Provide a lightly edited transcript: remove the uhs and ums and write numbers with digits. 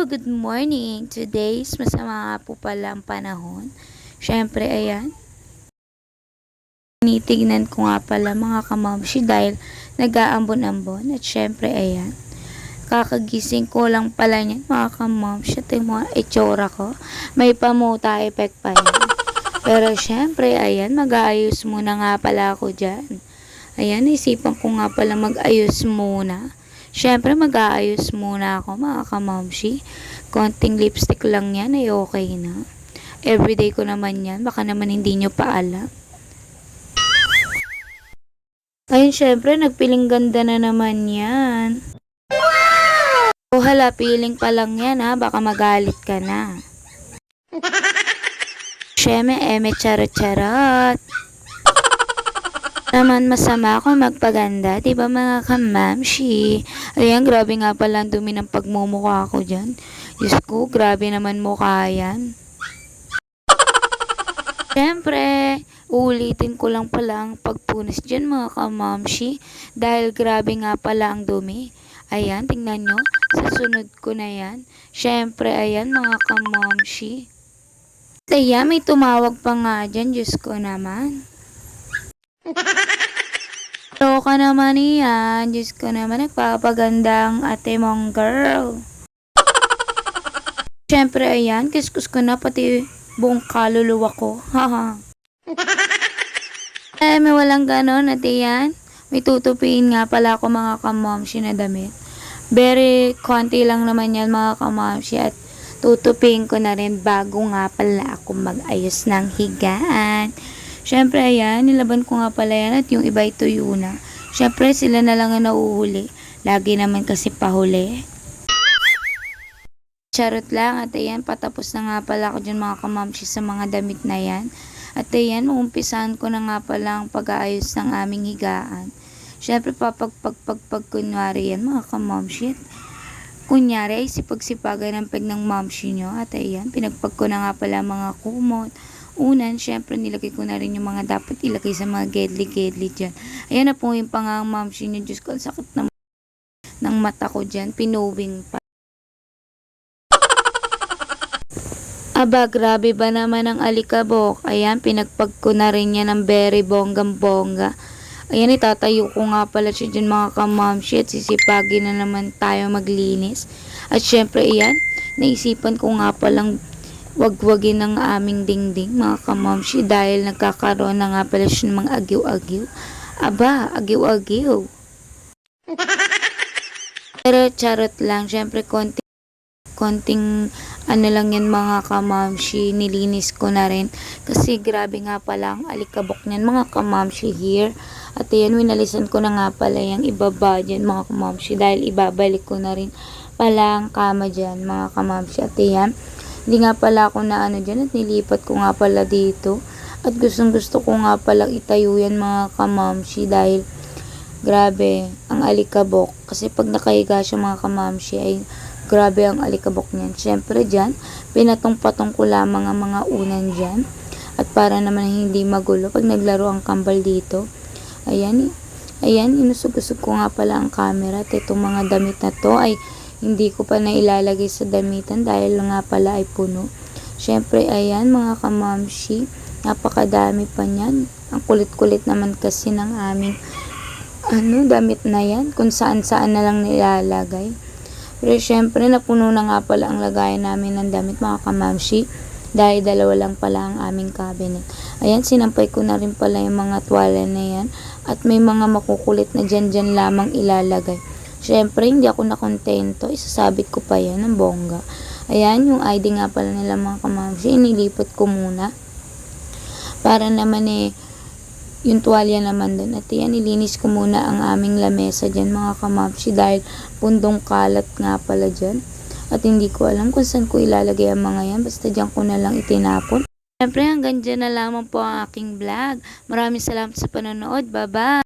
Good morning. Today's masama nga po pala ang panahon. Syempre, ayan. Tinitignan ko nga pala mga kamamshi dahil nag-aambon-ambon. At syempre, ayan. Kakagising ko lang pala niyan mga kamamshi. Ito yung mga itsura ko. May pamuta effect pa yan. Pero syempre, ayan. Mag-aayos muna nga pala ako dyan. Ayan, isipan ko nga pala mag-ayos muna. Siyempre, mag-aayos muna ako mga kamamshi. Konting lipstick lang yan ay okay na. Everyday ko naman yan. Baka naman hindi nyo pa alam. Ayun, siyempre, nagpiling ganda na naman yan. O hala, piling pa lang yan ha. Baka magalit ka na. Siyempre, charot-charot. Naman masama ako magpaganda, diba mga kamamshi? Ayan, grabe nga pala ang dumi ng pagmumukha ko dyan. Diyos ko, grabe naman mukha yan. Siyempre, ulitin ko lang pala ang pagpunas dyan mga kamamshi. Dahil grabe nga pala ang dumi. Ayan, tingnan nyo. Sa sunod ko na yan. Siyempre, ayan mga kamamshi. Ayan, may tumawag pa nga dyan. Diyos ko naman. Loka naman yan. Diyos ko naman, nagpapaganda ang ate mong girl. Siyempre, ayan, kiskus ko na pati buong kaluluwa ko. Haha. May walang ganon, ate yan. May tutupiin nga pala ako mga kamamshi na damit. Very konti lang naman yan mga kamamshi. At tutupiin ko na rin bago nga pala ako mag-ayos ng higaan. Siyempre, ayan, nilaban ko nga pala yan at yung iba tuyo na. Siyempre, sila na lang ang nauhuli. Lagi naman kasi pahuli. Charot lang at ayan, patapos na nga pala ako dyan mga kamamshi sa mga damit na yan. At ayan, uumpisahan ko na nga pala ang pag-aayos ng aming higaan. Siyempre, papagpagpagpag kunwari yan mga kamamshi. Kunyari ay sipag-sipagan ng peg ng mamshi nyo. At ayan, pinagpag ko na nga pala mga kumot. Unan, syempre nilagay ko na rin yung mga dapat ilagay sa mga gedli-gedli dyan. Ayan na po yung pang-mamshi nyo. Diyos ko, ang sakit ng mata ko dyan. Pinowing pa. Aba, grabe ba naman ang alikabok? Ayan, pinagpag ko na rin yan ng very bonggang-bongga. Ayan, itatayo ko nga pala siya dyan mga kamamshi. At sisipagin na naman tayo maglinis. At syempre, ayan, naisipan ko nga palang wagwagin ng aming dingding mga kamamshi dahil nagkakaroon na nga pala siya ng mga agiw-agiw. Aba, agiw-agiw. Pero charot lang, syempre konting ano lang yan mga kamamshi, nilinis ko na rin kasi grabe nga pala ang alikabok niyan mga kamamshi here. At ayan, winalisan ko na nga pala yung ibaba dyan mga kamamshi dahil ibabalik ko na rin pala ang kama dyan mga kamamshi. At ayan, hindi nga pala ako na ano dyan at nilipat ko nga pala dito. At gustong gusto ko nga palang itayo yan mga kamamshi dahil grabe ang alikabok. Kasi pag nakahiga siya mga kamamshi ay grabe ang alikabok niyan. Siyempre dyan, pinatong-patong ko lamang ang mga unan dyan. At para naman hindi magulo pag naglaro ang kambal dito. Ayan, inusog-usog ko nga pala ang camera. At itong mga damit na to ay hindi ko pa nailalagay sa damitan dahil nga pala ay puno. Siyempre, ayan mga kamamshi, napakadami pa niyan. Ang kulit-kulit naman kasi ng aming damit na yan, kung saan-saan na lang nilalagay. Pero siyempre, napuno na nga pala ang lagayan namin ng damit mga kamamshi dahil dalawa lang pala ang aming cabinet. Ayan, sinampay ko na rin pala yung mga tuwala na yan at may mga makukulit na dyan lamang ilalagay. Siyempre, hindi ako nakontento. Isasabit ko pa yan ng bongga. Ayan, yung ID nga pala nila mga kamamshi. Inilipat ko muna. Para naman yung tuwalya naman dun. At yan, ilinis ko muna ang aming lamesa dyan mga kamamshi. Dahil pundong kalat nga pala dyan. At hindi ko alam kung saan ko ilalagay ang mga yan. Basta dyan ko na lang itinapon. Siyempre, hanggang dyan na lamang po ang aking vlog. Maraming salamat sa panonood. Bye-bye!